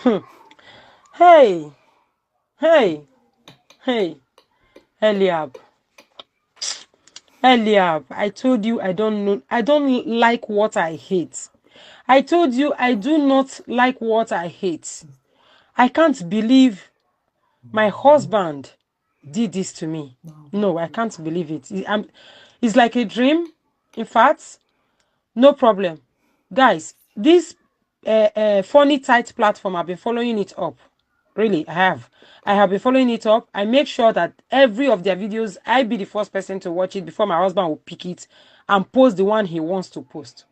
Hmm. Hey, hey, hey, Eliab. Eliab, I told you I don't know. I don't like what I hate. I told you I do not like what I hate. I can't believe my husband did this to me. No, I can't believe it. It's like a dream. In fact, no problem. Guys, this funny tight platform, I've been following it up. Really, I have. I have been following it up. I make sure that every of their videos, I be the first person to watch it before my husband will pick it and post the one he wants to post.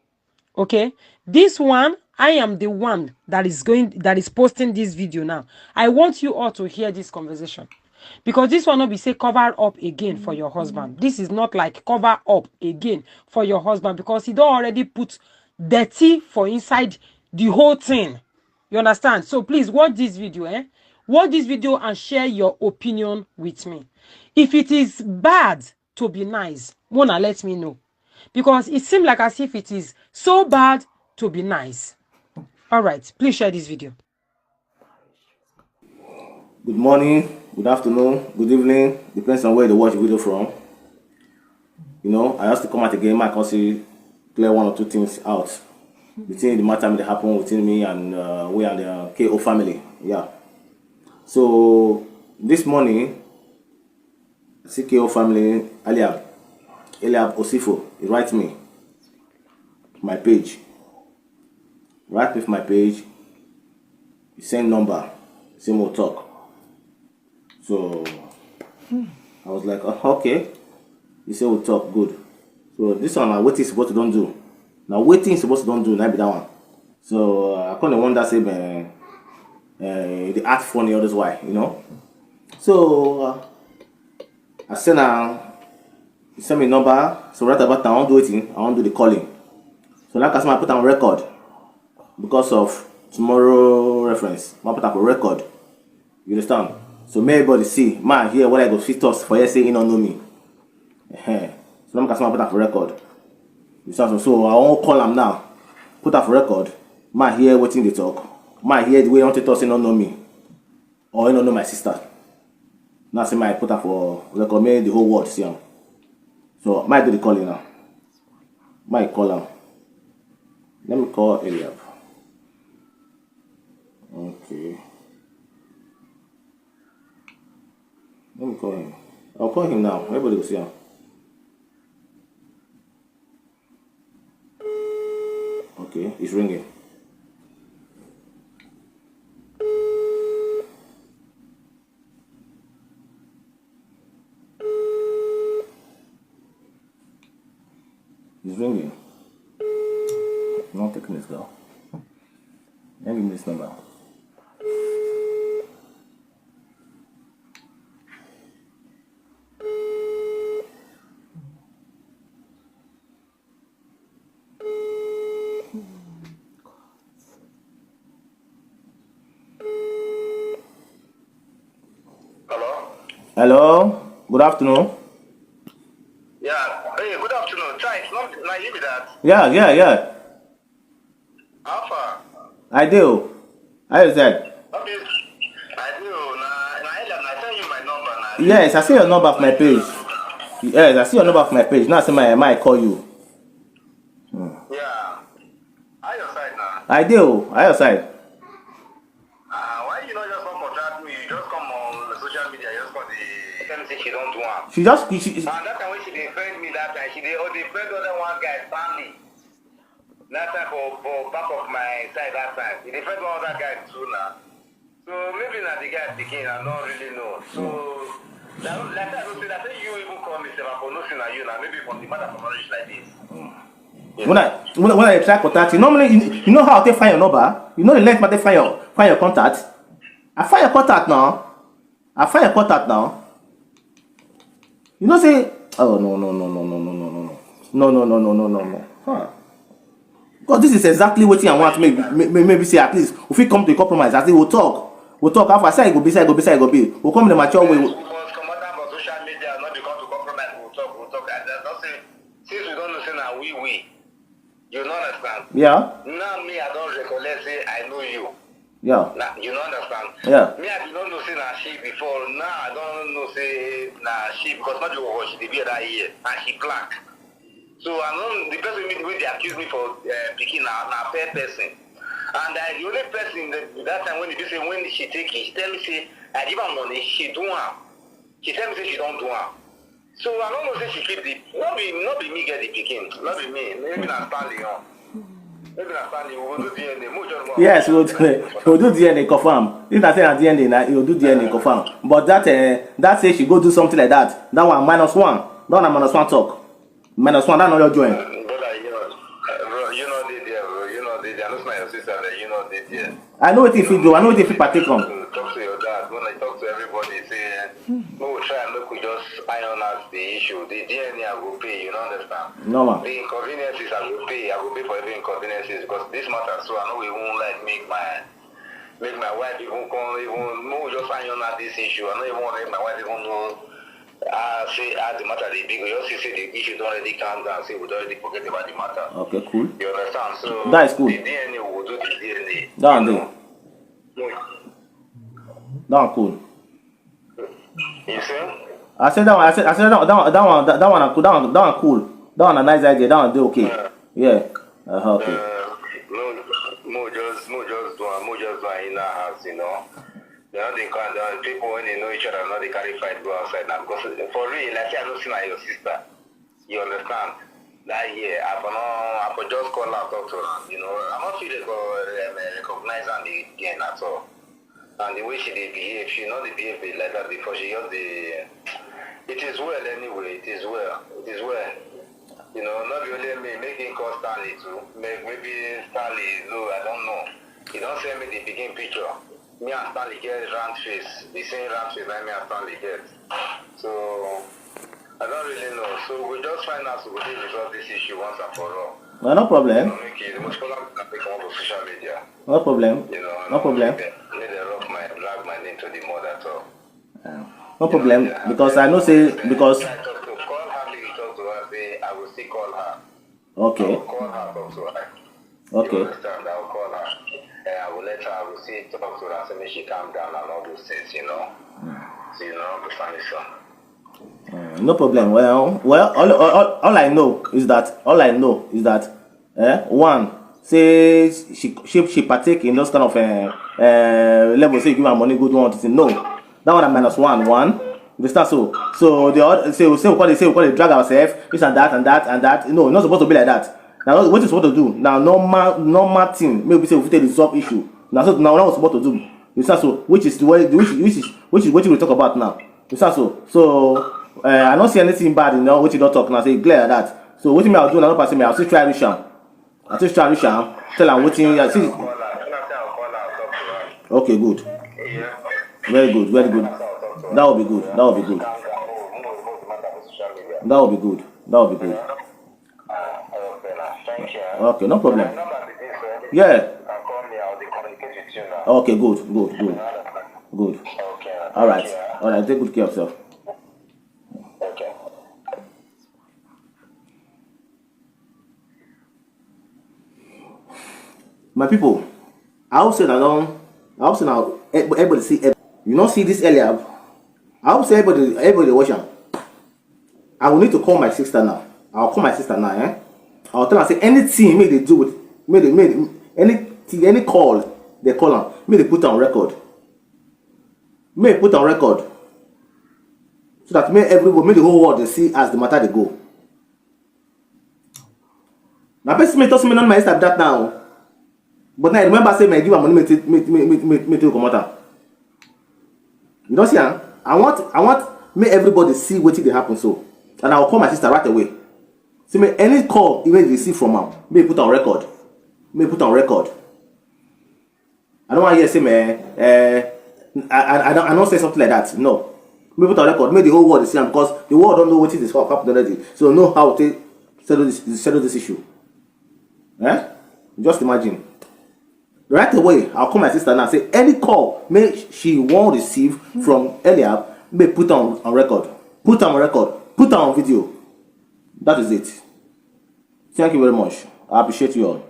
Okay, this one, I am the one that is posting this video now. I want you all to hear this conversation, because this one will be say cover up again for your husband. This is not like cover up again for your husband, because he don't already put dirty for inside the whole thing. You understand? So please watch this video, watch this video and share your opinion with me. If it is bad to be nice, wanna let me know, because it seems like as if it is so bad to be nice. All right, please share this video. Good morning, good afternoon, good evening, depends on where you watch the video from. You know, I have to come out again, I can see clear one or two things out between the matter that happened between me and we and the KO family. Yeah. So this morning, see KO family, Eliab Osifo, he write me my page. Write me my page, he send number, same more talk. So I was like, oh, okay. He said we'll talk, good. So this one, what is supposed to don't do. Now waiting is supposed to don't do, now be that one. So I kind of wonder, say, the act funny or this why, you know. So I send he send me number. So right about now, I won't do it. I won't do the calling. So like I said, I put on record because of tomorrow reference. I put up a record. You understand? So may everybody see, man, here what I go fit us for you say you don't know me. So I'm gonna put up a record. You understand? So I won't call him now. Put up a record. Man, here waiting the talk. Man, here the way I want to talk, say don't know me, or you don't know my sister. Now say my put up for record, make the whole world see him. So might do the calling now. Might call him. Let me call Eliab. Okay. Let me call him. I'll call him now. Everybody will see him. Okay, it's ringing. It's ringing. I'm not taking this girl. Let me give me this number. Hello? Hello? Good afternoon. Yeah. Hey, good afternoon. Chai, it's not you with that. Yeah. Alpha. I do. How is that? Okay. I do. I tell you my number now. Yes, I see your number of my page. Yes, I see your number of my page. Now I say my call you. Yeah. How your side now? I do. How your side? Why you not just come contact me? You just come on the social media, just for the anything she don't want. She just And that time when she defend me that time, she defend other one guy, Stanley. That time for back of my side that time. He defend one other guy too now. So maybe not the guy Pikin, I don't really know. So like I don't say that you even call me for nothing at you now, maybe from the matter for knowledge like this. when I try contact you, normally you know how I find your number. You know the length I find your contact. I find your contact now. You know say oh no. Huh. Because this is exactly what I want. Maybe say at least if we come to a compromise, I say we'll talk. After I say I go be. We'll come in the mature way. We must come out on social media, not because to compromise. We'll talk. And there's nothing. Since we don't listen, and we. You don't understand. Yeah. Now me, I don't recollect. Say I know you. Yeah. Nah, you don't understand. Yeah. Me, I did not know say na she before. Now I don't know say na she because not the one she did that year and she black. So I know the person wey they accuse me for Pikin na fair person. And the only person that time when she take it, she tell me say I give her money, she do am. She tell me say she don't do am. So I don't know say she keep the not be me get the Pikin, not be me. Maybe na Stanley on. Maybe na Stanley we go do DNA. Yes, we'll do DNA confirm. If I say at DNA, now you'll do DNA confirm. But that say she go do something like that. That one -1. That one -1 talk. -1. That not your join. Brother, you know they there, bro. You know they there. Looks like your sister there. You know they there. I know what if you do. I know what if you partake on. Talk to your dad. When I talk to everybody, say, no, we try and look, we just iron out the issue. The DNA I will pay, you don't understand? No, man. The inconveniences I will pay for every inconveniences because this matter, so I know we won't like make my wife even come, even, no, just iron out this issue. I don't even want to make my wife even know. Say, the matter is big. You also say the issue don't already calm down. Say, we don't already forget about the matter. Okay, cool. You understand? So, that is cool. The DNA will do the DNA. That one That one cool. You see? I said that one. I said that one cool. That one a nice idea. That one do okay. Yeah. Okay. More just do in our house, you know. They know they can't. People when they know each other, know they carry fight go outside now. Because for real, like I don't see like your sister. You understand? That year, I could just call her, talk to her. You know, I'm not sure they go recognize her again at all. And the way she did behave, she not behave like that before. She just the. It is well anyway. It is well. It is well. You know, not only me making call Stanley too. Maybe Stanley. No, I don't know. He don't send me the Pikin picture. Me and Stanley get round face. The same round face like me and Stanley get. So I don't really know. So we just find out so we can resolve this issue once and for all. Well, no problem. You know, make it the most important thing to come up on social media. No problem. You know, no problem. Let them drag my name to the mud at all. No problem. You know, because I know say because. Call her, maybe talk to her. Say I will still call her. Okay. I will call her, talk to her. Okay. You understand? I will call her. I will let her. I will see talk to her. So make she calm down and all those things. You know. So you know, understand this one. No problem. Well, all I know is that one say she partake in those kind of level. Say you give her money, go do one thing. No, that one at -1. You understand? So the other say we call it drag ourselves, this and that. No, not supposed to be like that. Now what is supposed to do? Now normal thing. Maybe say we fit resolve issue. Now what supposed to do? You understand? So which is what we talk about now. You understand? So I don't see anything bad in what you don't talk now. Say clear that. So what me I'll do? Another person I'll still try reach am. Tell am wetin I see. Okay, good. Very good. That will be good. Okay, no problem. Yeah. Okay, good. All right. Take good care of yourself. My people, I hope now everybody see. You not see this earlier. I hope say everybody watch am. I will need to call my sister now. I'll call my sister now. I'll tell her say anything may they do with any call they call her. May they put on record. So that may the whole world they see as the matter they go. Now person may toss me on my sister that now. But now I remember saying I give her money me to come out. You don't see, I want make everybody see what they happen so. And I'll call my sister right away. See me any call even receive from her, may put on record. I don't want to hear say I don't say something like that. No. May put on record, make the whole world see them because the world don't know what is happened already. So know how to settle this issue. Just imagine. Right away, I'll call my sister now and say any call may she won't receive from earlier, may put on record. Put on video. That is it. Thank you very much. I appreciate you all.